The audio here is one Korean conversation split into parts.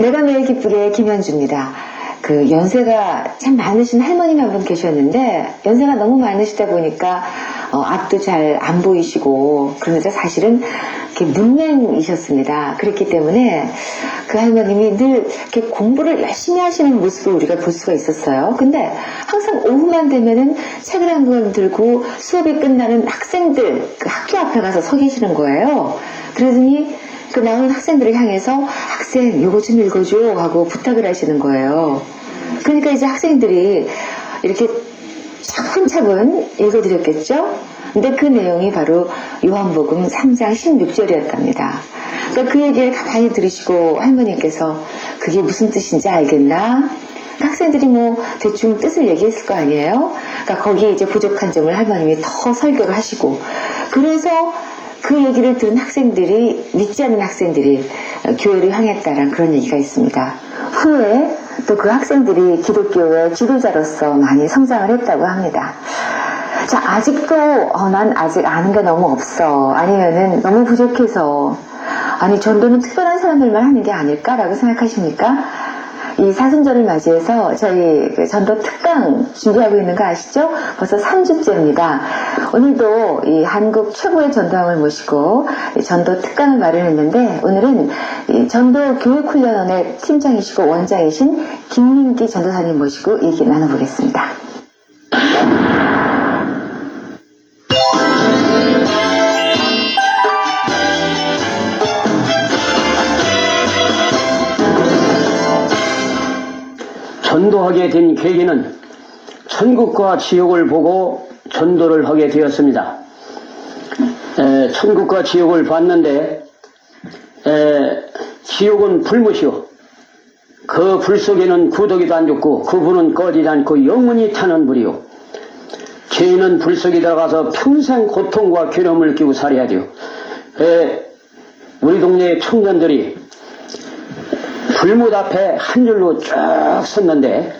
내가 매일 기쁘게 김현주입니다. 연세가 참 많으신 할머님 한 분 계셨는데 연세가 너무 많으시다 보니까 앞도 잘 안 보이시고 그러면서 사실은 이렇게 문맹이셨습니다. 그렇기 때문에 그 할머님이 늘 이렇게 공부를 열심히 하시는 모습을 우리가 볼 수가 있었어요. 근데 항상 오후만 되면은 책을 한 권 들고 수업이 끝나는 학생들 그 학교 앞에 가서 서 계시는 거예요. 그러더니 그 나오는 학생들을 향해서 학생 요거 좀 읽어줘 하고 부탁을 하시는 거예요. 그러니까 이제 학생들이 이렇게 차근차근 읽어드렸겠죠. 근데 그 내용이 바로 요한복음 3장 16절이었답니다. 그러니까 그 얘기를 가만히 들으시고 할머니께서 그게 무슨 뜻인지 알겠나? 학생들이 뭐 대충 뜻을 얘기했을 거 아니에요. 그러니까 거기에 이제 부족한 점을 할머님이 더 설교를 하시고 그래서 그 얘기를 들은 학생들이 믿지 않는 학생들이 교회를 향했다는 그런 얘기가 있습니다. 후에 또 그 학생들이 기독교의 지도자로서 많이 성장을 했다고 합니다. 자, 아직도 난 아직 아는 게 너무 없어. 아니면은 너무 부족해서 아니 전도는 특별한 사람들만 하는 게 아닐까라고 생각하십니까? 이 사순절을 맞이해서 저희 전도 특강 준비하고 있는 거 아시죠? 벌써 3주째입니다. 오늘도 이 한국 최고의 전도왕을 모시고 전도 특강을 마련했는데 오늘은 이 전도 교육훈련원의 팀장이시고 원장이신 김민기 전도사님 모시고 얘기 나눠보겠습니다. 전도하게 된 계기는 천국과 지옥을 보고 전도를 하게 되었습니다. 천국과 지옥을 봤는데 지옥은 불못이요. 그 불 속에는 구더기도 안 죽고 그 불은 꺼지지 않고 영원히 타는 불이요. 죄인은 불 속에 들어가서 평생 고통과 괴로움을 끼고 살아야 돼요. 우리 동네 청년들이 불못 앞에 한 줄로 쭉 섰는데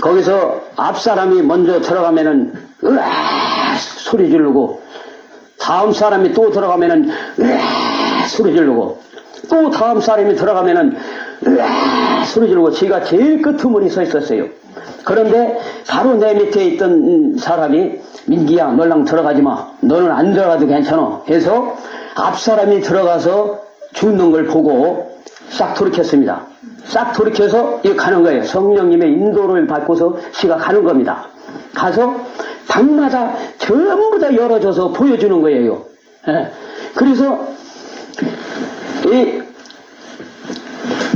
거기서 앞 사람이 먼저 들어가면은 으아 소리 지르고 다음 사람이 또 들어가면은 으아 소리 지르고 또 다음 사람이 들어가면은 으아 소리 지르고 제가 제일 끄트머리 서 있었어요. 그런데 바로 내 밑에 있던 사람이 민기야 너랑 들어가지 마. 너는 안 들어가도 괜찮아. 해서 앞 사람이 들어가서 죽는 걸 보고 싹 돌이켰습니다. 싹 돌이켜서 이렇게 가는 거예요. 성령님의 인도를 받고서 시가 가는 겁니다. 가서 방마다 전부 다 열어줘서 보여주는 거예요. 그래서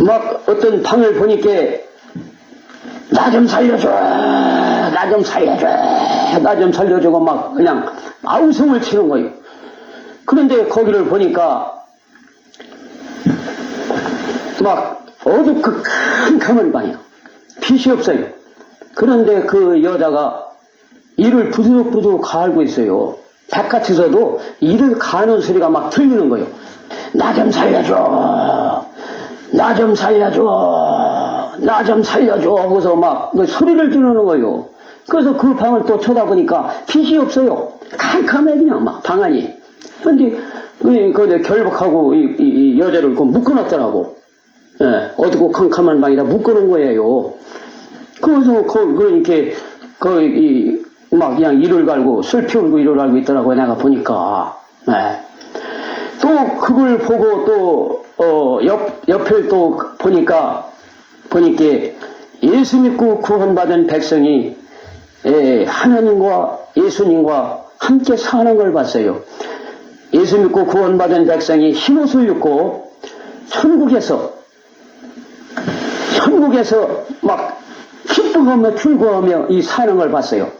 막 어떤 방을 보니까 나 좀 살려줘, 나 좀 살려줘, 나 좀 살려주고 막 그냥 아우성을 치는 거예요. 그런데 거기를 보니까 막 어둡고 캄캄한 방이야. 빛이 없어요. 그런데 그 여자가 이를 부드럽부드럽 갈고 있어요. 바깥에서도 이를 가는 소리가 막 들리는 거예요. 나 좀 살려줘, 나 좀 살려줘, 나 좀 살려줘 하고서 막 소리를 지르는 거예요. 그래서 그 방을 또 쳐다보니까 빛이 없어요. 캄캄해 그냥 막 방 안이. 근데 그 결박하고 이 여자를 묶어놨더라고. 어둡고 캄캄한 방에다 묶어놓은 거예요. 그래서 그러니까 막 그냥 이를 갈고 술 피우고 이를 갈고 있더라고요. 내가 보니까. 또 그걸 보고 또 옆을 또 보니까 예수 믿고 구원받은 백성이 하나님과 예수님과 함께 사는 걸 봤어요. 예수 믿고 구원받은 백성이 흰옷을 입고 천국에서 막 기뻐하며 즐거워하며 이 사는 걸 봤어요.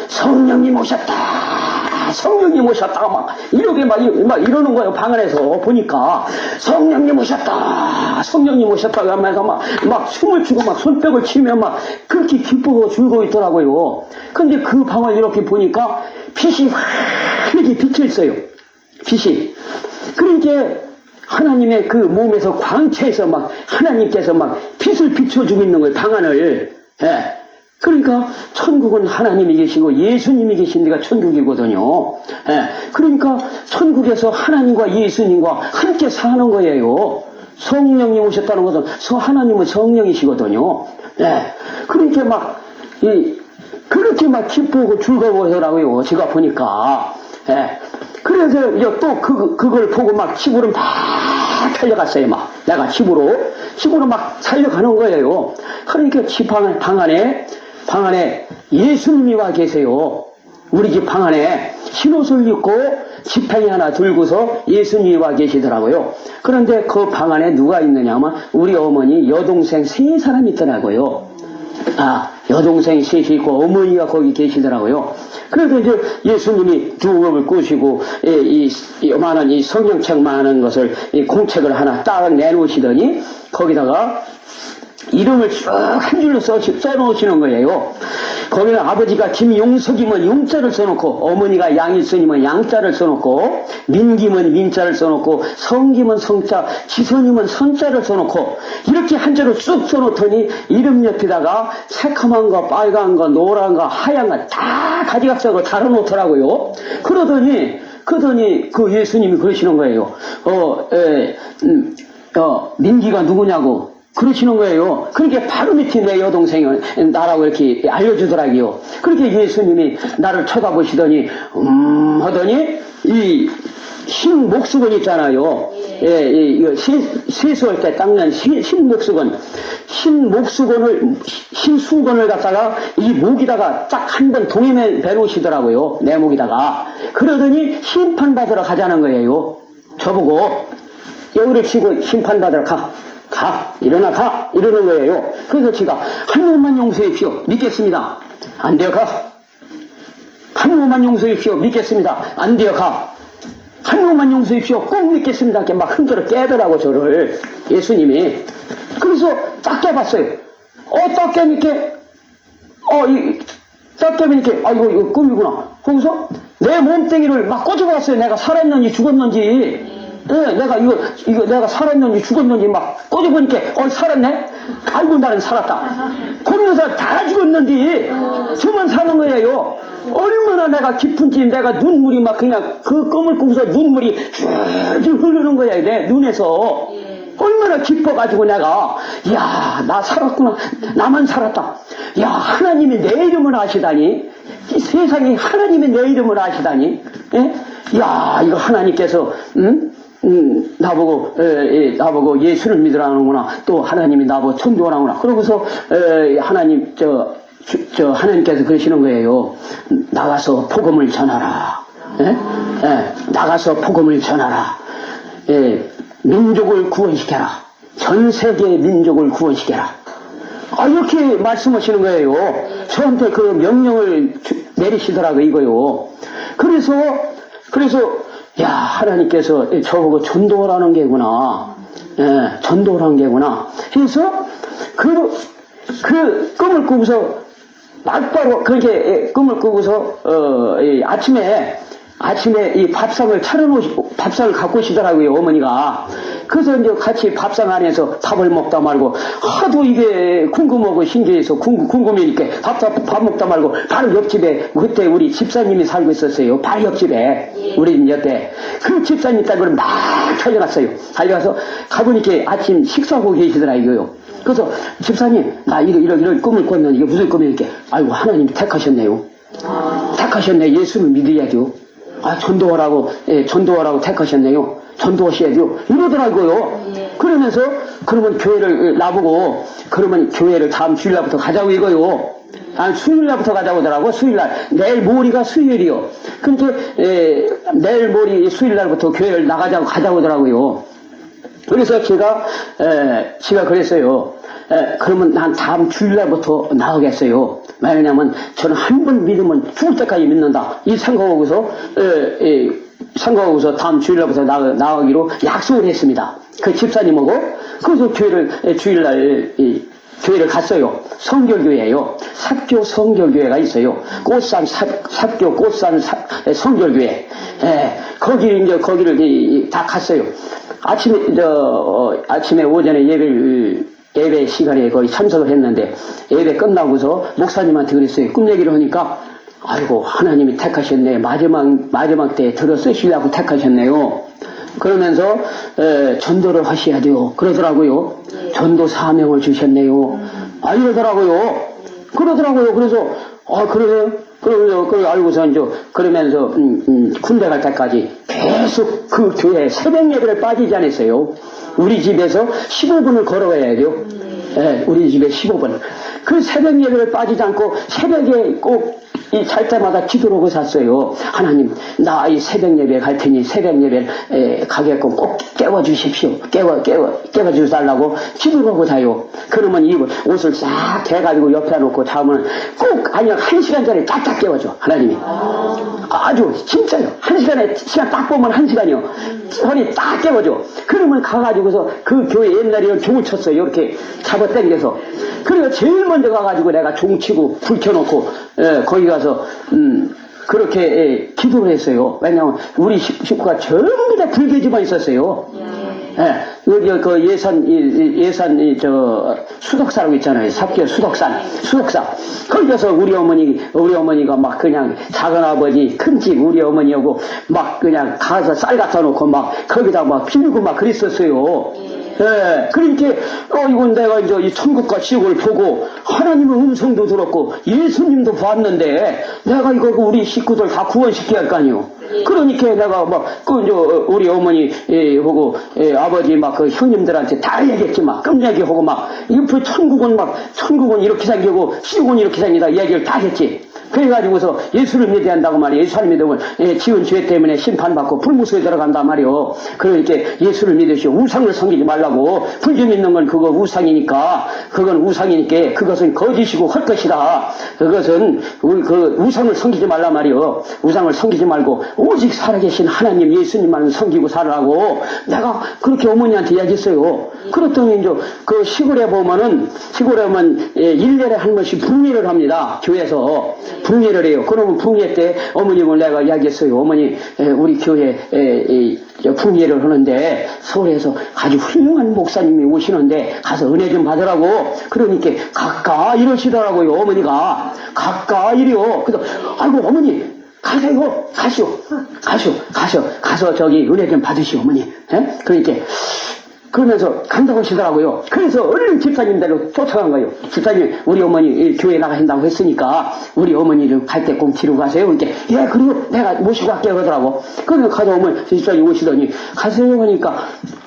성령님 오셨다, 성령님 오셨다 막 이렇게 막 이러는 거예요. 방 안에서 보니까 성령님 오셨다, 성령님 오셨다 하면서 막 춤을 추고 막 손뼉을 치며 막 그렇게 기뻐하고 즐거워 있더라고요. 근데 그 방을 이렇게 보니까 빛이 환하게 비쳐 있어요. 빛이. 그러니까 하나님의 그 몸에서 광채에서 막 하나님께서 막 빛을 비춰주고 있는 거예요. 방 안을. 그러니까 천국은 하나님이 계시고 예수님이 계신 데가 천국이거든요. 그러니까 천국에서 하나님과 예수님과 함께 사는 거예요. 성령님 오셨다는 것은 하나님은 성령이시거든요. 예. 그렇게 막, 그렇게 막 기쁘고 즐거워하더라고요. 제가 보니까. 예. 그래서 이제 또 그걸 보고 막 집으로 막 달려갔어요. 막. 내가 집으로 막 달려가는 거예요. 그러니까 방 안에 예수님이 와 계세요. 우리 집 방 안에 흰옷을 입고 지팡이 하나 들고서 예수님이 와 계시더라고요. 그런데 그 방 안에 누가 있느냐 하면 우리 어머니 여동생 3사람이 있더라고요. 여동생 3이 있고 어머니가 거기 계시더라고요. 그래서 이제 예수님이 두검을 꾸시고 요만한 이 성경책 많은 것을 이 공책을 하나 딱 내놓으시더니 거기다가 이름을 쭉 한 줄로 써놓으시는 거예요. 거기는 아버지가 김용석이면 용자를 써놓고, 어머니가 양일선이면 양자를 써놓고, 민기면 민자를 써놓고, 성기면 성자, 지선이면 선자를 써놓고, 이렇게 한 줄로 쑥 써놓더니 이름 옆에다가 새카만 거, 빨간 거, 노란 거, 하얀 거 다 가지각색으로 달아놓더라고요. 그러더니 그 예수님이 그러시는 거예요. 민기가 누구냐고. 그러시는 거예요. 그렇게 바로 밑에 내 여동생은 나라고 이렇게 알려주더라고요. 그렇게 예수님이 나를 쳐다보시더니 하더니 이 흰 목수건 있잖아요. 이거 세수할 때 닦는 흰 목수건, 흰 수건을 갖다가 이 목에다가 딱 한 번 동임해 배놓으시더라고요. 내 목에다가. 그러더니 심판 받으러 가자는 거예요. 저보고 여기를 치고 심판 받으러 일어나 가! 이러는 거예요. 그래서 제가 한 번만 용서해주십시오. 믿겠습니다. 안 돼요, 가! 한 번만 용서해주십시오. 믿겠습니다. 안 돼요, 가! 한 번만 용서해주십시오. 꼭 믿겠습니다. 이렇게 막 흔들어 깨더라고, 저를. 예수님이. 그래서 딱 깨봤어요. 딱 깨니까, 딱 깨니까, 이거 꿈이구나. 거기서 내 몸뚱이를 막 꼬집어갔어요. 내가 살았는지 죽었는지. 내가 내가 살았는지 죽었는지 막 꼬집으니까 살았네? 아이고 나는 살았다. 그러면서 다 죽었는지 저만 사는 거예요. 얼마나 내가 기쁜지 내가 눈물이 막 그냥 그 꿈을 꾸고서 눈물이 쭉 흐르는 거야. 내 눈에서. 얼마나 기뻐가지고 내가 나 살았구나. 나만 살았다. 하나님이 내 이름을 아시다니. 이 세상에 하나님이 내 이름을 아시다니. 예? 이거 하나님께서 나보고 예수를 믿으라는구나. 또 하나님이 나보고 전도하라는구나. 그러고서 하나님 하나님께서 그러시는 거예요. 나가서 복음을 전하라. 나가서 복음을 전하라. 민족을 구원시켜라. 전 세계의 민족을 구원시켜라. 이렇게 말씀하시는 거예요. 저한테 그 명령을 내리시더라고요, 이거요. 그래서 하나님께서 저보고 전도하라는 게구나. 전도하라는 게구나. 그래서 그 꿈을 꾸고서 막바로 그렇게 꿈을 꾸고서 아침에 이 밥상을 밥상을 갖고 오시더라고요, 어머니가. 그래서 이제 같이 밥상 안에서 밥을 먹다 말고 하도 이게 궁금하고 신기해서 궁금하니까 밥 먹다 말고 바로 옆집에 그때 우리 집사님이 살고 있었어요. 바로 옆집에 우리 집 옆에 그 집사님 댁으로 막 달려갔어요. 달려가서 가보니까 아침 식사하고 계시더라고요. 그래서 집사님 나 이런 꿈을 꿨는데 이게 무슨 꿈이니까 아이고 하나님이 택하셨네요. 택하셨네. 예수를 믿어야죠. 전도하라고 택하셨네요. 전도하셔야죠. 이러더라고요. 그러면서, 그러면 교회를, 나보고, 그러면 교회를 다음 주일날부터 가자고 이거요. 수요일날부터 가자고 하더라고, 수요일날. 내일 모레가 수요일이요. 그러니까, 내일 모레 수요일날부터 교회를 가자고 하더라고요. 그래서 제가 그랬어요. 그러면 난 다음 주일날부터 나가겠어요. 왜냐면 저는 한 번 믿으면 죽을 때까지 믿는다. 이 생각하고서 다음 주일날부터 나가기로 약속을 했습니다. 그 집사님하고. 그래서 주일날 교회를 갔어요. 성결교회예요. 삽교 성결교회가 있어요. 삽교 꽃산 성결교회. 거기를 다 갔어요. 아침에 오전에 예배 시간에 거의 참석을 했는데 예배 끝나고서 목사님한테 그랬어요. 꿈 얘기를 하니까 아이고 하나님이 택하셨네. 마지막 때에 들어 쓰시려고 택하셨네요. 그러면서 전도를 하셔야 돼요. 그러더라고요. 전도 사명을 주셨네요. 이러더라고요. 그래서 그러세요? 그러면서 알고서 이제 그러면서 군대 갈 때까지 계속 그 교회 새벽 예배를 빠지지 않았어요. 우리 집에서 15분을 걸어가야 돼요. 우리 집에 15분. 그 새벽 예배를 빠지지 않고 새벽에 꼭 이 잘 때마다 기도를 하고 샀어요. 하나님, 나 이 새벽 예배 갈 테니 새벽 예배 가게끔 꼭 깨워주십시오. 깨워주달라고 기도를 하고 자요. 그러면 이 옷을 싹 대가지고 옆에 놓고 자면 꼭 아니야 1시간 전에 쫙쫙 깨워줘. 하나님이. 아주 진짜요. 1시간에 시간 딱 보면 1시간이요. 손이 딱 깨워줘. 그러면 가가지고서 그 교회 옛날에 종을 쳤어요. 이렇게 잡아당겨서. 그리고 제일 먼저 가가지고 내가 종 치고 불 켜놓고 거기 가서 그렇게 기도를 했어요. 왜냐하면 우리 식구가 전부 다 불교 집안에 있었어요. 여기 그 예산 수덕사라고 있잖아요. 삽교 수덕사. 거기 가서 우리 어머니가 막 그냥 작은 아버지 큰 집 우리 어머니하고 막 그냥 가서 쌀 갖다 놓고 막 거기다 막 빌고 막 그랬었어요. 그러니까 이건 내가 이제 이 천국과 지옥을 보고 하나님의 음성도 들었고 예수님도 봤는데 내가 이거 우리 식구들 다 구원시켜야 할 거 아니요. 그러니까 내가 막 우리 어머니 하고 아버지 막 그 형님들한테 다 얘기했지 막 끔얘기하고 막 이거 천국은 이렇게 생기고 지옥은 이렇게 생기다 얘기를 다 했지. 그래가지고서 예수를 믿어야 한다고 말이에요. 예수를 믿으면 지은 죄 때문에 심판받고 불무소에 들어간단 말이에요. 그러니까 예수를 믿으시오. 우상을 섬기지 말라고. 불교 믿는 건 그거 우상이니까 그것은 거짓이고 헛것이다. 그것은 그 우상을 섬기지 말라 말이요. 우상을 섬기지 말고 오직 살아계신 하나님 예수님만 섬기고 살라고 내가 그렇게 어머니한테 이야기했어요. 그랬더니 이제 그 시골에 보면 1년에 한 번씩 붕예를 합니다. 교회에서 붕예를 해요. 그러면 붕예 때 어머님을 내가 이야기했어요. 어머니 우리 교회 붕예를 하는데 서울에서 아주 훌륭한 목사님이 오시는데 가서 은혜 좀 받으라고. 그러니까 가까 이러시더라고요. 어머니가 가까 이래요. 그래서 아이고 어머니 가세요. 가서 저기 은혜 좀 받으시오 어머니. 그러니까 그러면서 간다고 하시더라고요. 그래서 얼른 집사님대로 쫓아간 거예요. 집사님 우리 어머니 교회 나가신다고 했으니까 우리 어머니를 갈 때 꼭 뒤로 가세요. 그러니까 그리고 내가 모시고 갈게요 그러더라고. 그래서 가서 어머니 집사님 오시더니 가세요 하니까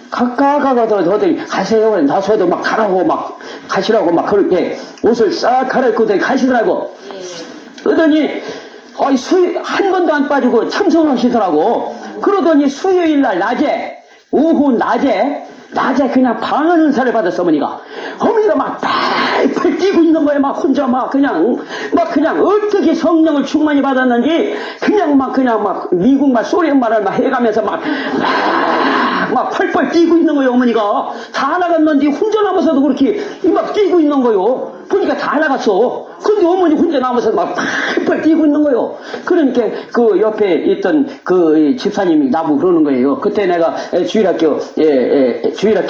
가더니 가세요. 나서도 막 가라고 막 가시라고 막 그렇게 옷을 싹 갈아입고 가시더라고. 그러더니 한 번도 안 빠지고 참석하시더라고. 그러더니 수요일 날 오후 낮에 그냥 방언 은사를 받았어. 어머니가 막 팔팔 뛰고 있는 거야. 막 혼자 막 그냥 어떻게 성령을 충만히 받았는지 그냥 미국 말 소련 말을 막 해가면서 막 팔팔 뛰고 있는 거예요. 어머니가 다 나갔는데 혼자 남아서도 그렇게 막 뛰고 있는 거예요. 보니까 다 나갔어. 근데 어머니 혼자 남아서 막 팔팔 뛰고 있는 거예요. 그러니까 그 옆에 있던 그 집사님이 나보고 그러는 거예요. 그때 내가 주일학교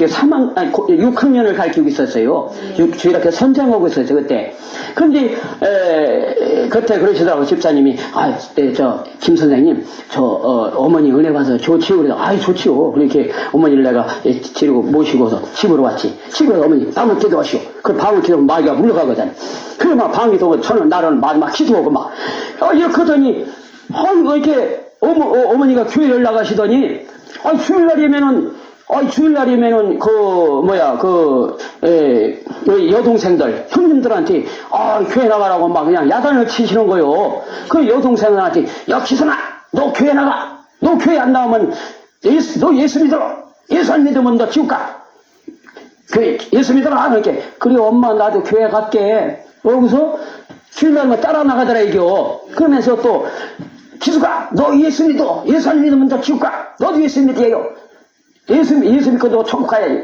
6학년을 가르치고 있었어요. 주일학교 선생하고 있었어요 그때. 근데 그때 그러시더라고 집사님이 김 선생님 어머니 은혜 받아서 좋지요. 그래서 좋지요. 그렇게 어머니를 내가 데리고 모시고서 집으로 왔지. 집으로 어머니 방을 기도하시오. 그 방을 기도하면 마귀가 물러가거든. 그래 막 방이 기도하고 저는 나를 막 기도하고 막 이렇게 하더니 이렇게 어머니가 교회를 나가시더니 주일날이면은 여동생들 형님들한테 교회 나가라고 막 그냥 야단을 치시는 거요. 그 여동생들한테 야 기선아 너 교회 나가. 너 교회 안 나오면 너 예수 믿어. 예수 안 믿으면 너 지옥 가. 예수 믿어라. 그렇게. 그래 엄마 나도 교회 갈게. 여기서 주일날만 따라 나가더라 이겨. 그러면서 또 기수가 너 예수 믿어. 예수 안 믿으면 너 지옥 가. 너도 예수 믿어요. 예수 믿고 너 천국 가야지.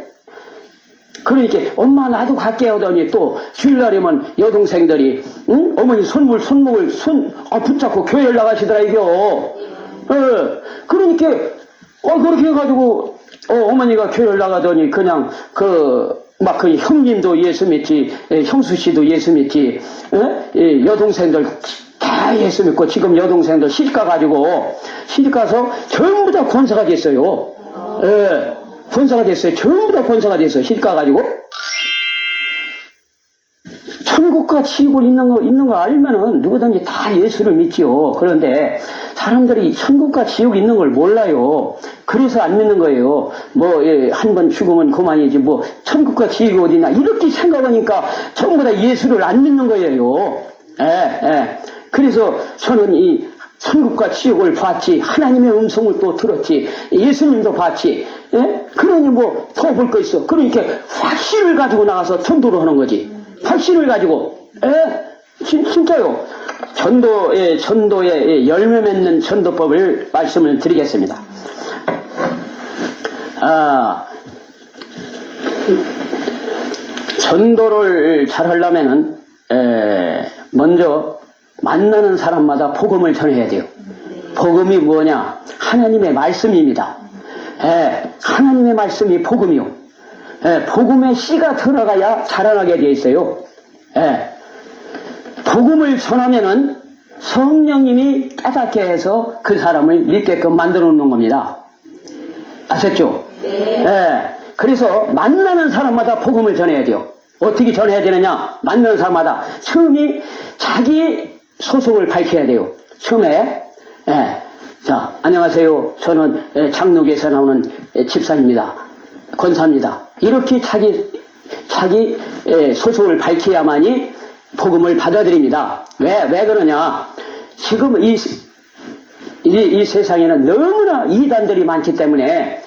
그러니까 엄마 나도 갈게 하더니 또 주일날이면 여동생들이 어머니 손목을 붙잡고 교회를 나가시더라 이겨. 그러니까 그렇게 해가지고 어머니가 교회를 나가더니 그냥 그 형님도 예수 믿지, 형수 씨도 예수 믿지, 여동생들 다 예수 믿고 지금 여동생들 시집가가지고 시집가서 전부 다 권사가 됐어요. 권사가 됐어요. 전부 다 권사가 됐어요. 실가 가지고. 천국과 지옥을 있는 거 알면은 누구든지 다 예수를 믿지요. 그런데 사람들이 천국과 지옥 있는 걸 몰라요. 그래서 안 믿는 거예요. 한 번 죽으면 그만이지, 천국과 지옥이 어디나. 이렇게 생각하니까 전부 다 예수를 안 믿는 거예요. 그래서 저는 이 천국과 지옥을 봤지, 하나님의 음성을 또 들었지, 예수님도 봤지, 그러니 더 볼 거 있어. 그러니까 확신을 가지고 나가서 전도를 하는 거지. 확신을 가지고, 진짜요. 전도의 열매 맺는 전도법을 말씀을 드리겠습니다. 전도를 잘 하려면은, 먼저 만나는 사람마다 복음을 전해야 돼요. 복음이 뭐냐? 하나님의 말씀입니다. 하나님의 말씀이 복음이요. 복음의 씨가 들어가야 자라나게 되어 있어요. 복음을 전하면은 성령님이 깨닫게 해서 그 사람을 믿게끔 만들어 놓는 겁니다. 아셨죠? 그래서 만나는 사람마다 복음을 전해야 돼요. 어떻게 전해야 되느냐? 만나는 사람마다 처음이 자기 소속을 밝혀야 돼요. 처음에 자, 안녕하세요. 저는 장로교에서 나오는 집사입니다. 권사입니다. 이렇게 자기 소속을 밝혀야만이 복음을 받아들입니다. 왜 그러냐? 지금 이 세상에는 너무나 이단들이 많기 때문에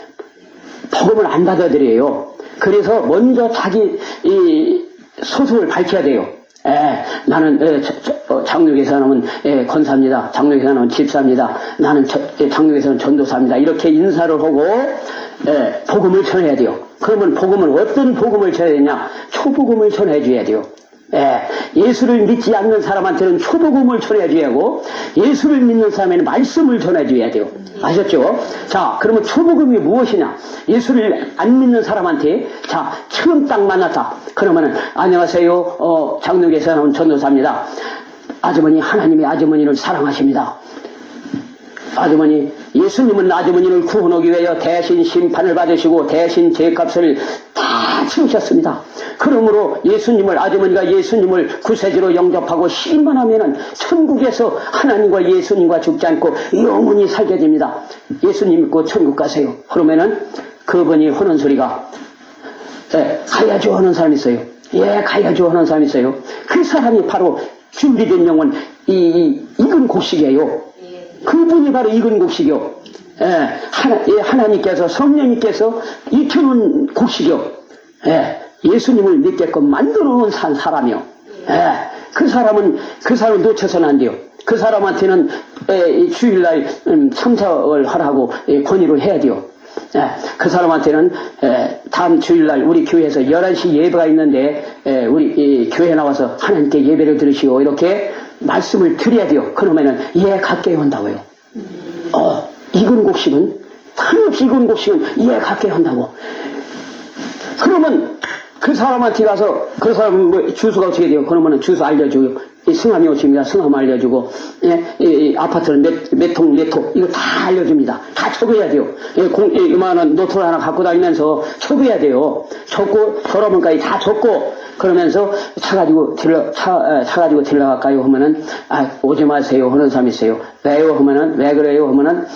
복음을 안 받아들여요. 그래서 먼저 자기 소속을 밝혀야 돼요. 나는 장로교에서 나오는 권사입니다. 장로교에서 나오는 집사입니다. 나는 장로교에서는 전도사입니다. 이렇게 인사를 하고 복음을 전해야 돼요. 그러면 복음은 어떤 복음을 전해야 되냐? 초복음을 전해줘야 돼요. 예수를 믿지 않는 사람한테는 초복음을 전해줘야 하고, 예수를 믿는 사람에는 말씀을 전해줘야 돼요. 아셨죠? 자, 그러면 초복음이 무엇이냐? 예수를 안 믿는 사람한테, 자, 처음 딱 만났다. 그러면은, 안녕하세요. 장로교에서 나온 전도사입니다. 아주머니, 하나님의 아주머니를 사랑하십니다. 아주머니, 예수님은 아주머니를 구원하기 위하여 대신 심판을 받으시고 대신 죄값을 다 치우셨습니다. 그러므로 아주머니가 예수님을 구세주로 영접하고 시기만 하면은 천국에서 하나님과 예수님과 죽지 않고 영원히 살게 됩니다. 예수님 믿고 천국 가세요. 그러면은 그분이 하는 소리가, 가야죠 하는 사람이 있어요. 가야죠 하는 사람이 있어요. 그 사람이 바로 준비된 영혼, 익은 곡식이에요. 그분이 바로 익은 곡식이요. 하나님께서, 성령님께서 익혀놓은 곡식이요. 예수님을 믿게끔 만들어 놓은 사람이요. 그 사람은 놓쳐서는 안 돼요. 그 사람한테는 주일날 참석을 하라고 권유를 해야 돼요. 그 사람한테는 다음 주일날 우리 교회에서 11시 예배가 있는데 우리 교회 나와서 하나님께 예배를 드리시오. 이렇게 말씀을 드려야 돼요. 그러면은 갖게 한다고요. 익은 곡식은, 한없이 익은 곡식은 갖게 한다고. 그러면 그 사람한테 가서, 그 사람은 주소가 어떻게 돼요? 그러면은 주소 알려주고, 성함이 오십니다. 성함 알려주고, 아파트는 몇 통, 이거 다 알려줍니다. 다 적어야 돼요. 이만한 노트를 하나 갖고 다니면서 적어야 돼요. 적고, 졸업원까지 다 적고, 그러면서 차 가지고 들러갈까요? 하면은, 오지 마세요. 하는 사람이 있어요. 왜요? 하면은, 왜 그래요? 하면은,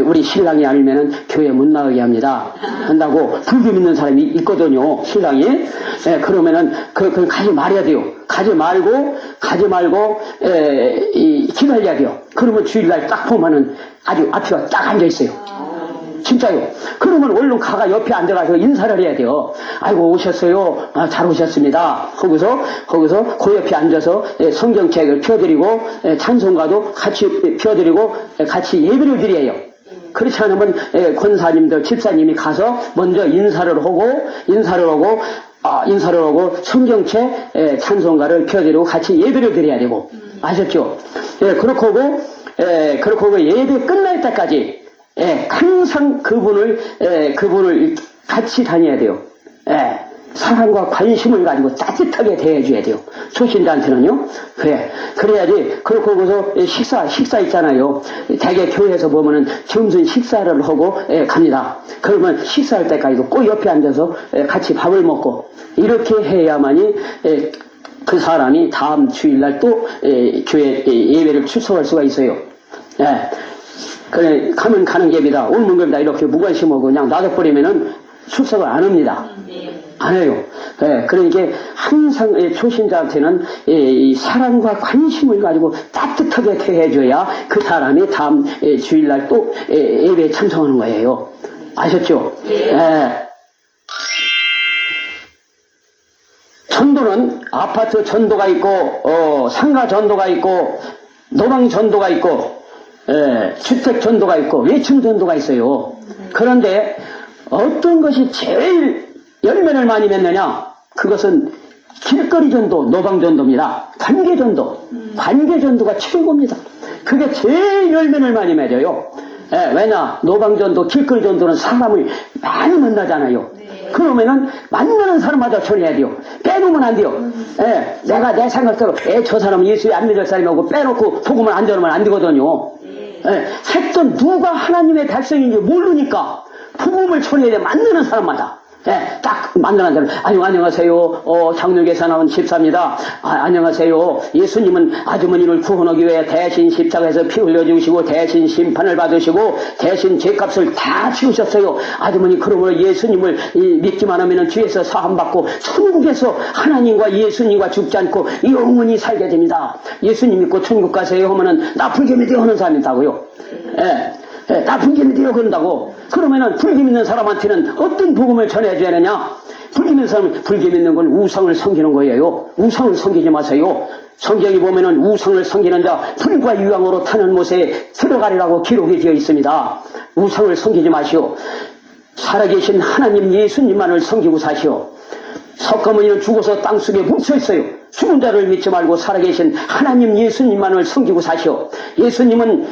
우리 신랑이 알면은 교회 못 나가게 합니다. 한다고 불교 믿는 사람이 있거든요. 신랑이. 그러면은, 그걸 가지 말아야 돼요. 가지 말고, 기다려야 돼요. 그러면 주일날 딱 보면은 아주 앞에가 딱 앉아있어요. 진짜요. 그러면 얼른 가가 옆에 앉아가서 인사를 해야 돼요. 아이고, 오셨어요. 잘 오셨습니다. 거기서 그 옆에 앉아서 성경책을 펴드리고, 찬송가도 같이 펴드리고, 같이 예배를 드려요. 그렇지 않으면 권사님들, 집사님이 가서 먼저 인사를 하고 성경책, 찬송가를 펴드리고 같이 예배를 드려야 되고. 아셨죠? 그렇고 하고 예배 끝날 때까지 항상 그분을 같이 다녀야 돼요. 사랑과 관심을 가지고 따뜻하게 대해줘야 돼요. 초신자한테는요. 그래. 그래야지. 그렇고 거기서 식사 있잖아요. 대개 교회에서 보면은 점심 식사를 하고 갑니다. 그러면 식사할 때까지도 꼭 옆에 앉아서 같이 밥을 먹고 이렇게 해야만이 그 사람이 다음 주일날 또 교회 예배를 출석할 수가 있어요. 예. 그래, 가면 가는 갭이다. 옮은 겁니다. 이렇게 무관심하고 그냥 놔둬버리면은 출석을 안 합니다. 안 해요. 예, 그러니까 항상 초신자한테는 이 사랑과 관심을 가지고 따뜻하게 대해줘야 그 사람이 다음 주일날 또 예배에 참석하는 거예요. 아셨죠? 예. 전도는 아파트 전도가 있고 상가 전도가 있고 노방 전도가 있고 주택 전도가 있고 외층 전도가 있어요. 그런데 어떤 것이 제일 열매를 많이 맺느냐? 그것은 길거리 전도, 노방 전도입니다. 관계 전도, 관계 전도가 최고입니다. 그게 제일 열매를 많이 맺어요. 왜냐? 노방 전도, 길거리 전도는 사람을 많이 만나잖아요. 그러면은 만나는 사람마다 전해야 돼요. 빼놓으면 안 돼요. 내가 내 생각대로 저 사람은 예수에 안 믿을 사람이고 빼놓고 복음을 안 전하면 안 되거든요. 했던 누가 하나님의 백성인지 모르니까 복음을 전해야 돼. 만나는 사람마다. 딱 만나는 사람. 안녕하세요. 장로교에서 나온 집사입니다. 안녕하세요. 예수님은 아주머니를 구원하기 위해 대신 십자가에서 피 흘려주시고 대신 심판을 받으시고 대신 죄값을 다 치우셨어요. 아주머니 그러므로 예수님을 믿기만 하면 죄에서 사함받고 천국에서 하나님과 예수님과 죽지 않고 영원히 살게 됩니다. 예수님 믿고 천국 가세요 하면은 나 불교 믿어요 하는 사람이 있다고요. 나 불교 믿어요 그런다고. 그러면은 불교 믿는 사람한테는 어떤 복음을 전해줘야 되냐? 불교 믿는 사람은 불교 믿는 건 우상을 섬기는 거예요. 우상을 섬기지 마세요. 성경에 보면은 우상을 섬기는 자 불과 유황으로 타는 못에 들어가리라고 기록이 되어 있습니다. 우상을 섬기지 마시오. 살아계신 하나님 예수님만을 섬기고 사시오. 석가모니는 죽어서 땅속에 묻혀 있어요. 죽은 자를 믿지 말고 살아계신 하나님 예수님만을 섬기고 사시오. 예수님은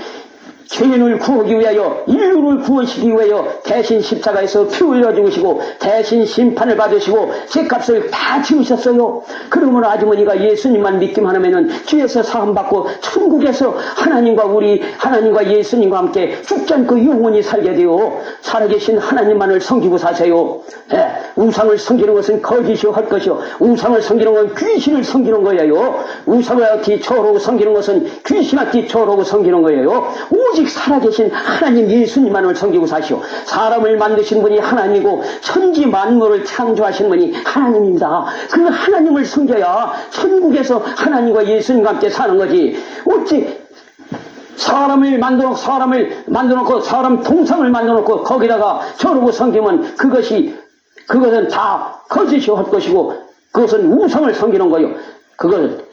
죄인을 구하기 위하여 인류를 구원시키기 위하여 대신 십자가에서 피 흘려 죽으시고 대신 심판을 받으시고 죄값을 다 지우셨어요. 그러므로 아주머니가 예수님만 믿기만 하면은 죄에서 사함받고 천국에서 하나님과 예수님과 함께 죽지 않고 영원히 살게 되어 살아계신 하나님만을 섬기고 사세요. 우상을 섬기는 것은 거짓이요 할 것이요 우상을 섬기는 건 귀신을 섬기는 거예요. 우상을 뒤처하고 섬기는 것은 귀신을 뒤처하고 섬기는 거예요. 오직 살아계신 하나님 예수님만을 섬기고 사시오. 사람을 만드신 분이 하나님이고 천지 만물을 창조하신 분이 하나님입니다. 그 하나님을 섬겨야 천국에서 하나님과 예수님과 함께 사는 거지. 어찌 사람을 만들어놓고 사람 동상을 만들어놓고 거기다가 저러고 섬기면 그것은 다 거짓이 할 것이고 그것은 우상을 섬기는 거요. 그걸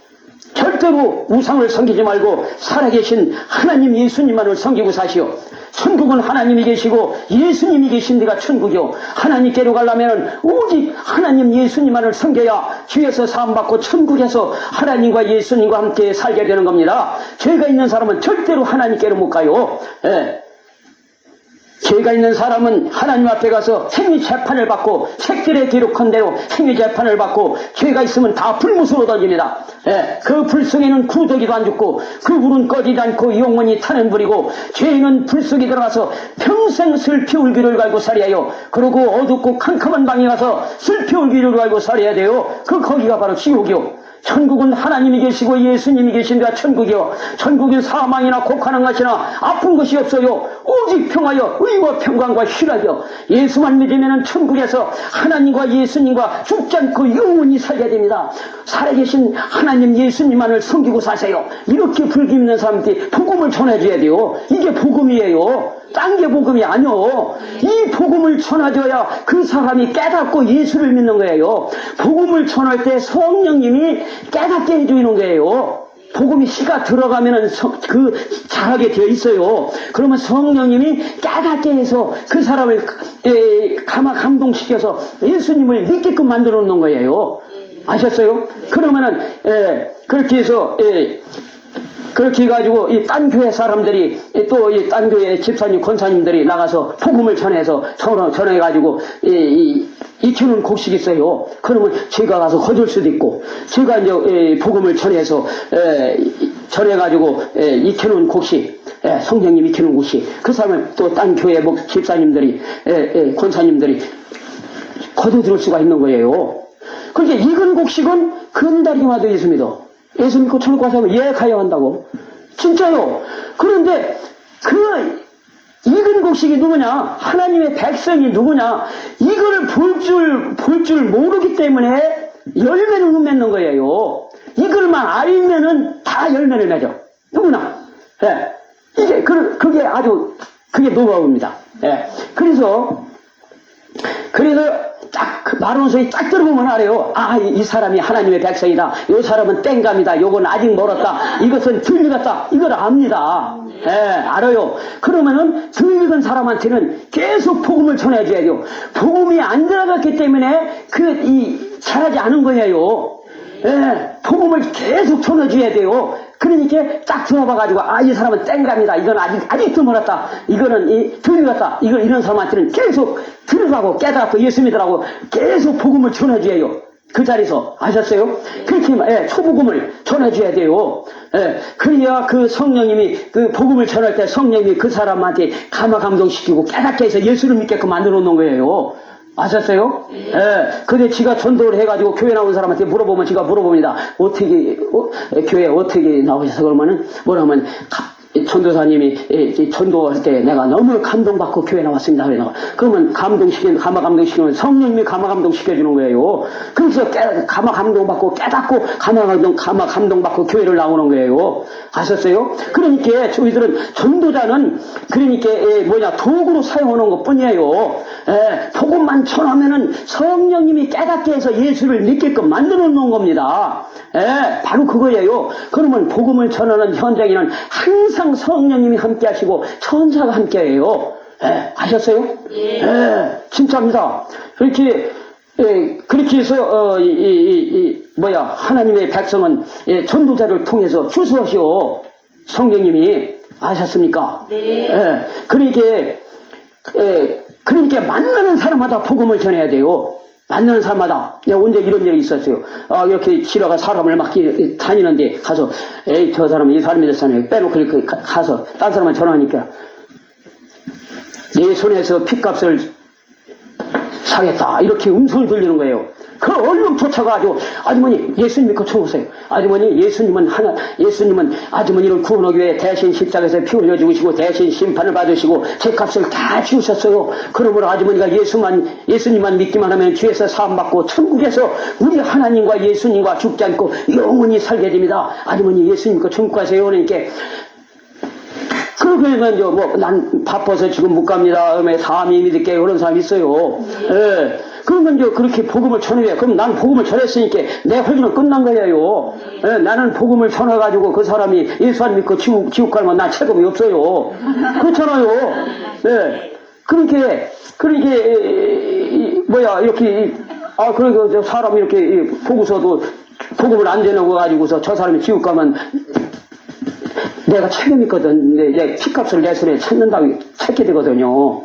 절대로 우상을 섬기지 말고 살아계신 하나님 예수님만을 섬기고 사시오. 천국은 하나님이 계시고 예수님이 계신 데가 천국이요. 하나님께로 가려면 오직 하나님 예수님만을 섬겨야 죄에서 사함받고 천국에서 하나님과 예수님과 함께 살게 되는 겁니다. 죄가 있는 사람은 절대로 하나님께로 못 가요. 죄가 있는 사람은 하나님 앞에 가서 행위 재판을 받고 책들에 기록한 대로 행위 재판을 받고 죄가 있으면 다 불못으로 던집니다. 그 불 속에는 구더기도 안 죽고 그 불은 꺼지지 않고 영원히 타는 불이고 죄인은 불 속에 들어가서 평생 슬피 울기를 갈고 살아야요. 그리고 어둡고 캄캄한 방에 가서 슬피 울기를 갈고 살아야 돼요. 거기가 바로 지옥이요. 천국은 하나님이 계시고 예수님이 계신데가 천국이요. 천국은 사망이나 곡하는 것이나 아픈 것이 없어요. 오직 평화요 의와 평강과 희락이요. 예수만 믿으면 천국에서 하나님과 예수님과 죽지 않고 영원히 살게 됩니다. 살아계신 하나님 예수님만을 섬기고 사세요. 이렇게 불교 믿는 사람들이 복음을 전해줘야 돼요. 이게 복음이에요. 딴 게 복음이 아니요. 이 복음을 전해줘야 그 사람이 깨닫고 예수를 믿는 거예요. 복음을 전할 때 성령님이 깨닫게 해주는 거예요. 복음이 씨가 들어가면은 잘하게 되어 있어요. 그러면 성령님이 깨닫게 해서 그 사람을 감동시켜서 예수님을 믿게끔 만들어 놓는 거예요. 아셨어요? 그러면은 그렇게 해서 그렇게 해가지고 이 딴 교회 사람들이 또 이 딴 교회 집사님 권사님들이 나가서 복음을 전해서 전해가지고 익히는 곡식이 있어요. 그러면 제가 가서 거둘 수도 있고 제가 이제 복음을 전해서 전해가지고 익히는 곡식, 성령님 익히는 곡식, 그 사람을 또 딴 교회 집사님들이 권사님들이 거둬들을 수가 있는 거예요. 그러니까 익은 곡식은 근다리마도 예수 믿어. 예수 믿고 천국 가서 예약하여 한다고. 진짜요. 그런데 그 익은 곡식이 누구냐? 하나님의 백성이 누구냐? 이거를 볼 줄 모르기 때문에 열매를 못 맺는 거예요. 이걸만 알면은 다 열매를 맺어. 누구나. 예. 이게, 그게 아주, 그게 노하우입니다. 예. 그래서 딱, 말원소리 딱 들어보면 알아요. 아, 이 사람이 하나님의 백성이다. 이 사람은 땡감이다. 요건 아직 멀었다. 이것은 덜 익었다. 이걸 압니다. 예, 알아요. 그러면은 덜 익은 사람한테는 계속 복음을 전해줘야 돼요. 복음이 안 들어갔기 때문에 잘하지 않은 거예요. 예, 복음을 계속 전해줘야 돼요. 그러니까 딱 들어봐가지고, 아, 이 사람은 땡갑니다. 이건 아직도 멀었다. 이거는 덜 익었다. 이런 사람한테는 계속 들어가고 깨닫고 예수 믿으라고 계속 복음을 전해줘야 그 자리에서. 아셨어요? 그렇게, 초복음을 전해줘야 돼요. 그래야 그 성령님이 그 복음을 전할 때 성령님이 그 사람한테 감화감동시키고 깨닫게 해서 예수를 믿게끔 만들어 놓는 거예요. 아셨어요? 근데 지가 전도를 해가지고 교회 나온 사람한테 물어보면 지가 물어봅니다. 교회 어떻게 나오셔서 그러면은 뭐라면 전도사님이 전도할 때 내가 너무 감동받고 교회 나왔습니다. 그러면 감화 감동시키면 성령님이 감화 감동시켜주는 거예요. 그래서 감화 감동받고 깨닫고 감화 감동받고 교회를 나오는 거예요. 아셨어요? 그러니까 저희들은 전도자는 그러니까 도구로 사용하는 것 뿐이에요. 복음만 전하면은 성령님이 깨닫게 해서 예수를 믿게끔 만들어 놓은 겁니다. 바로 그거예요. 그러면 복음을 전하는 현장에는 항상 성령님이 함께 하시고 천사가 함께 해요. 아셨어요? 진짜입니다. 그렇게 해서, 하나님의 백성은, 전도자를 통해서 주수하시오. 성령님이. 아셨습니까? 네. 그러니까 만나는 사람마다 복음을 전해야 돼요. 만나는 사람마다. 언제 이런 일이 있었어요. 이렇게 지라가 사람을 막 다니는데 가서, 저 사람은 이 사람이 됐잖아요. 빼놓고 이렇게 가서, 딴 사람한테 전화하니까, 내 손에서 핏값을 사겠다. 이렇게 음성이 들리는 거예요. 그 얼른 쫓아가지고, 아주머니, 예수님 믿고 쳐오세요. 아주머니, 예수님은 아주머니를 구원하기 위해 대신 십자가에서 피 흘려 죽으시고, 대신 심판을 받으시고, 제 값을 다 지우셨어요. 그러므로 아주머니가 예수님만 믿기만 하면 죄에서 사함받고, 천국에서 우리 하나님과 예수님과 죽지 않고 영원히 살게 됩니다. 아주머니, 예수님 믿고 천국 가세요. 그러니까, 그러면 난 바빠서 지금 못 갑니다. 다음에 믿을게요. 그런 사람이 있어요. 그러면 그렇게 복음을 전해요. 그럼 난 복음을 전했으니까 내 활동은 끝난 거예요. 나는 복음을 전해가지고 그 사람이 예수 안 믿고 지옥 가면 난 책임이 없어요. 그렇잖아요. 그러니까 사람이 이렇게 보고서도 복음을 안 전해가지고서 저 사람이 지옥 가면 내가 책임이 있거든. 내 피값을 내 손에 찾게 되거든요.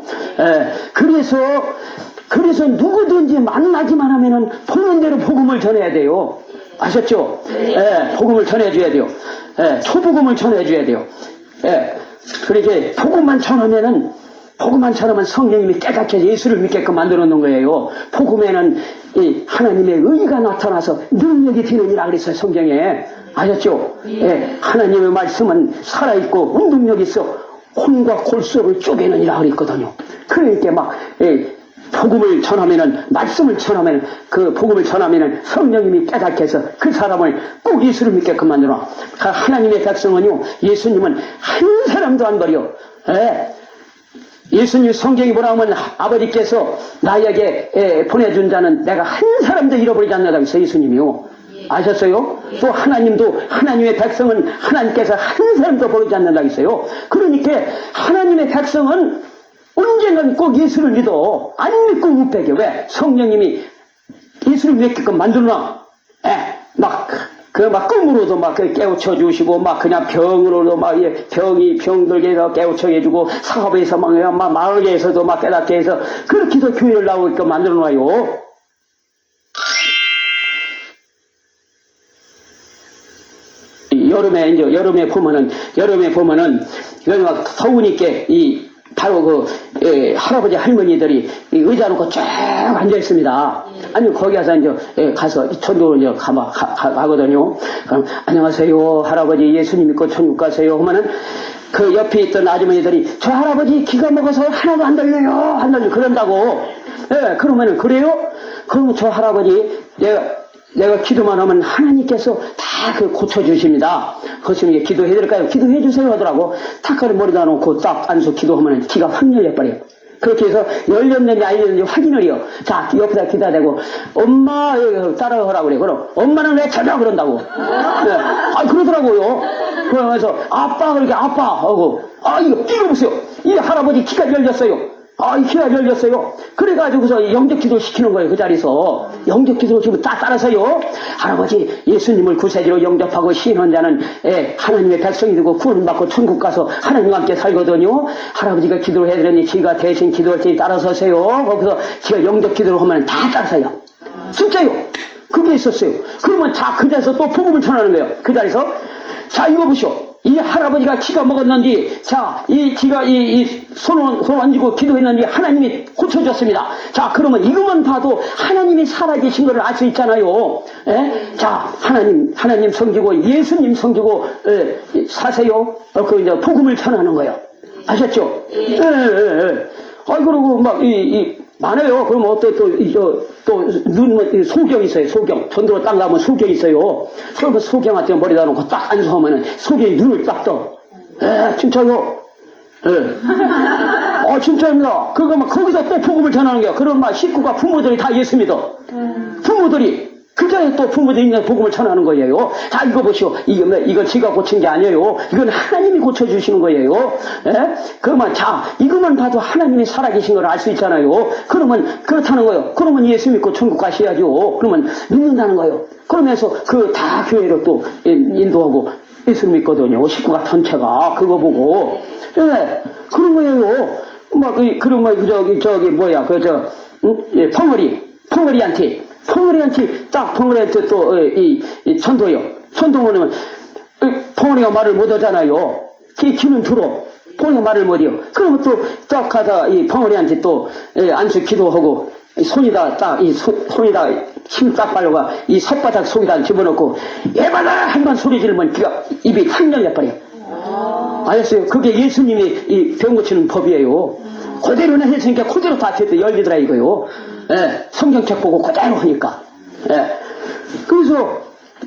그래서 누구든지 만나기만 하면은 보는 대로 복음을 전해야 돼요. 아셨죠? 복음을 전해줘야 돼요. 초복음을 전해줘야 돼요. 그러니까 복음만 전하면 성령님이 깨닫게 예수를 믿게끔 만들어 놓은 거예요. 복음에는 이 하나님의 의가 나타나서 능력이 되느니라 그랬어요, 성경에. 아셨죠? 하나님의 말씀은 살아있고 운동력이 있어 혼과 골수를 쪼개느니라 그랬거든요. 그러니까 복음을 전하면은, 말씀을 전하면은, 그 복음을 전하면은 성령님이 깨닫게 해서 그 사람을 꼭 예수를 믿게끔 만들어. 하나님의 백성은요, 예수님은 한 사람도 안 버려. 예수님 성경이 뭐라 하면 아버지께서 나에게 보내준 자는 내가 한 사람도 잃어버리지 않는다고 했어요, 예수님이요. 아셨어요? 또 하나님도, 하나님의 백성은 하나님께서 한 사람도 버리지 않는다고 했어요. 그러니까 하나님의 백성은 언젠간 꼭 예수를 믿어. 안 믿고 못 배겨. 왜? 성령님이 예수를 믿게끔 만들어놔. 그 막 꿈으로도 막 깨우쳐 주시고 막 그냥 병으로도 막 병들게 해서 깨우쳐 해주고 사업에서 막 마을에서도 막 깨닫게 해서 그렇게 해서 교회를 나오게끔 만들어 놔요. 여름에 보면은 여기 막 더우니까 바로 할아버지 할머니들이 의자 놓고 쭉 앉아 있습니다. 아니 거기 가서 가서 전도를 가거든요. 그럼 안녕하세요 할아버지 예수님 믿고 천국 가세요 하면은 그 옆에 있던 아주머니들이 저 할아버지 기가 먹어서 하나도 안 들려요 그런다고. 그러면은 그래요? 그럼 저 할아버지 내가 기도만 하면 하나님께서 다 고쳐주십니다. 그것을 기도해드릴까요? 기도해주세요 하더라고. 탁하니 머리다 놓고 딱 앉아서 기도하면 기가 확 열려버려요. 그렇게 해서 열렸는지 안 열렸는지 확인을 해요. 자, 옆에다 기다 대고 엄마 따라하라고 그래. 그럼 엄마는 왜 저려 그런다고. 그러더라고요. 그러면서 아빠 그렇게 아빠 하고 이거 보세요. 이 할아버지 기가 열렸어요. 기가 열렸어요. 그래가지고서 영접기도 시키는 거예요. 그 자리에서 영접기도 지금 따라서요. 할아버지 예수님을 구세주로 영접하고 신한 자는 하나님의 백성이 되고 구원받고 천국 가서 하나님과 함께 살거든요. 할아버지가 기도를 해드렸니 지가 대신 기도할 테니 따라서세요. 거기서 지가 영접기도를 하면 다 따라서요. 진짜요. 그게 있었어요. 그러면 다 그 자리에서 또 복음을 전하는 거예요. 그 자리에서 자 이거 보시오. 이 할아버지가 기가 먹었는지, 자, 기가 손 얹고 기도했는지 하나님이 고쳐줬습니다. 자, 그러면 이것만 봐도 하나님이 살아계신 것을 알 수 있잖아요. 자, 하나님 섬기고 예수님 섬기고, 사세요. 이제 복음을 전하는 거예요. 아셨죠? 그리고 막, 많아요. 그럼 소경 있어요, 소경. 전도로 딱 가면 소경 있어요. 그러면 소경한테 머리다 놓고 딱 앉아서면은 소경이 눈을 딱 떠. 진짜요? 진짜입니다. 그거 막 거기서 또 복음을 전하는 거야. 그런 막 식구가 부모들이 다 예수 믿어. 부모들이. 그 자리에 또 부모들이 있는 복음을 전하는 거예요. 자, 이거 보시오. 이건 지가 고친 게 아니에요. 이건 하나님이 고쳐주시는 거예요. 그러면 자, 이것만 봐도 하나님이 살아계신 걸 알 수 있잖아요. 그러면 그렇다는 거예요. 그러면 예수 믿고 천국 가셔야죠. 그러면 믿는다는 거예요. 그러면서 다 교회로 또 인도하고 예수 믿거든요. 식구가 전체가 그거 보고. 그런 거예요. 그런 펑어리한테 딱 펑어리한테 또 전도요. 전도하면 펑어리가 말을 못하잖아요. 귀는 들어. 펑어리가 말을 못해요. 그러면 또 딱 가서 펑어리한테 또 안수 기도하고 손에다 힘 딱 발려가 이 혓바닥 속에다 집어넣고 예발라 한번 소리 지르면 입이 탁 열려버려요. 아셨어요? 그게 예수님이 병 고치는 법이에요. 그대로는 했으니까 그대로 다 열리더라 이거요. 성경책 보고 그대로 하니까. 그래서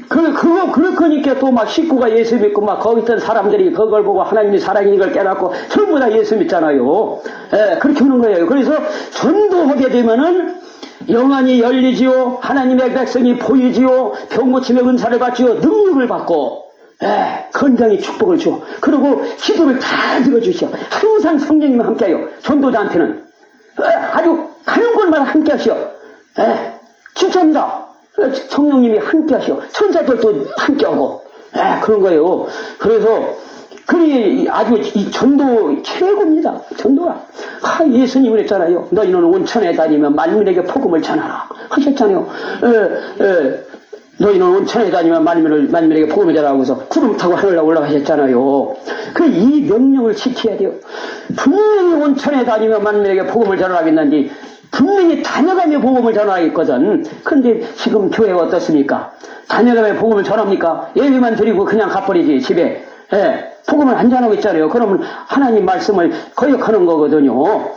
그러니까 또 막 식구가 예수 믿고 막 거기 있던 사람들이 그걸 보고 하나님이 살아계신 걸 깨닫고 전부 다 예수 믿잖아요. 그렇게 하는 거예요. 그래서 전도하게 되면은 영안이 열리지요. 하나님의 백성이 보이지요. 병 고침의 은사를 받지요. 능력을 받고 건강히 축복을 줘. 그리고 기도를 다 들어주셔. 항상 성령님이 함께해요. 전도자한테는 아주 가는 곳마다 함께 하시오. 진짜입니다. 성령님이 함께 하시오. 천사들도 함께 하고. 그런 거예요. 그래서, 아주 이 전도 최고입니다. 전도가. 예수님은 했잖아요. 너희는 온천에 다니면 만민에게 복음을 전하라. 하셨잖아요. 너희는 온천에 다니면 만민에게 복음을 전하라고 해서 구름 타고 하늘로 올라가셨잖아요. 이 명령을 지켜야 돼요. 분명히 온천에 다니면 만민에게 복음을 전하라겠는데 분명히 다녀가며 복음을 전하겠거든. 그런데 지금 교회가 어떻습니까? 다녀가며 복음을 전합니까? 예배만 드리고 그냥 가버리지 집에. 복음을 안 전하고 있잖아요. 그러면 하나님 말씀을 거역하는 거거든요.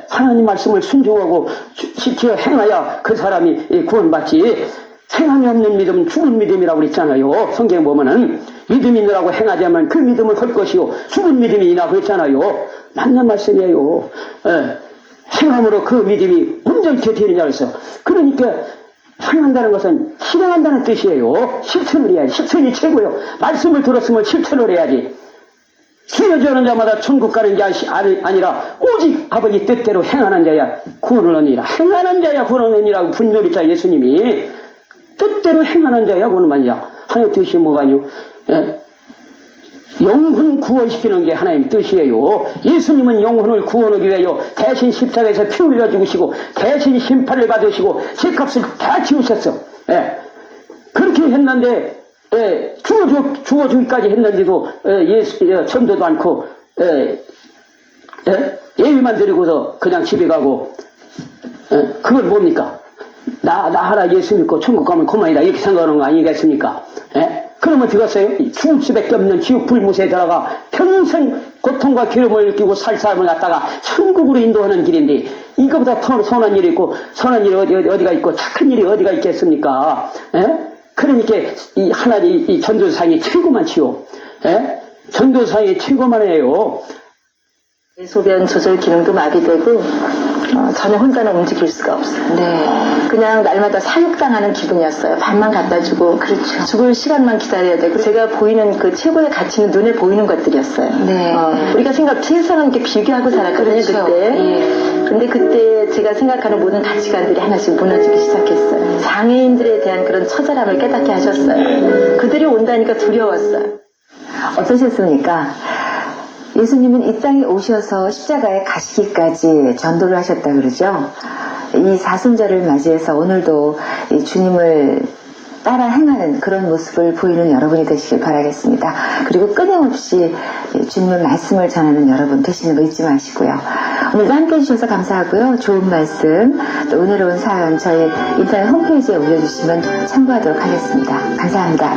하나님 말씀을 순종하고 지켜 행해야 그 사람이 구원받지. 행함이 없는 믿음은 죽은 믿음이라고 그랬잖아요. 성경에 보면은 믿음이 있느라고 행하지 않으면 그 믿음을 할 것이요 죽은 믿음이나 그랬잖아요. 맞는 말씀이에요. 행함으로 그 믿음이 온전케 되느냐 그랬어요. 그러니까 행한다는 것은 실행한다는 뜻이에요. 실천을 해야지. 실천이 최고요. 말씀을 들었으면 실천을 해야지. 수여주는 자마다 천국 가는 게 아니라 오직 아버지 뜻대로 행하는 자야 구원을 얻느니라. 행하는 자야 구원을 얻느니라고 분별했자 예수님이. 뜻대로 행하는 자야 구원을 얻느니라. 하나님 뜻이 뭐가요? 예? 영혼 구원시키는 게 하나님 뜻이에요. 예수님은 영혼을 구원하기 위하여 대신 십자가에서 피 흘려 죽으시고 대신 심판을 받으시고 죄값을 다 지우셨어. 예. 그렇게 했는데 죽어주기까지 했는데도 전도도 않고 예의만 드리고서 그냥 집에 가고 그걸 뭡니까? 나 하나 예수 믿고 천국 가면 그만이다 이렇게 생각하는 거 아니겠습니까? 그러면 들었어요? 죽을 수밖에 없는 지옥 불못에 들어가 평생 고통과 괴로움을 느끼고 살 사람을 갖다가 천국으로 인도하는 길인데 이거보다 더 선한 일이 있고 선한 일이 어디가 있고 착한 일이 어디가 있겠습니까? 그러니까 이 하나님 이 전도사항이 최고만치요. 전도사항이 최고만 해요. 소변 조절 기능도 마비되고 전혀 혼자는 움직일 수가 없어요. 네. 그냥 날마다 사육당하는 기분이었어요. 밥만 갖다 주고 그렇죠. 죽을 시간만 기다려야 되고 제가 보이는 그 최고의 가치는 눈에 보이는 것들이었어요. 네. 우리가 세상은 이렇게 비교하고 살았거든요. 그렇죠. 그때. 예. 근데 그때 제가 생각하는 모든 가치관들이 하나씩 무너지기 시작했어요. 장애인들에 대한 그런 처절함을 깨닫게 하셨어요. 그들이 온다니까 두려웠어요. 어떠셨습니까? 예수님은 이 땅에 오셔서 십자가에 가시기까지 전도를 하셨다 그러죠. 이 사순절을 맞이해서 오늘도 이 주님을 따라 행하는 그런 모습을 보이는 여러분이 되시길 바라겠습니다. 그리고 끊임없이 주님의 말씀을 전하는 여러분 되시는 거 잊지 마시고요. 오늘도 함께 해주셔서 감사하고요. 좋은 말씀, 또 은혜로운 사연 저희 인터넷 홈페이지에 올려주시면 참고하도록 하겠습니다. 감사합니다.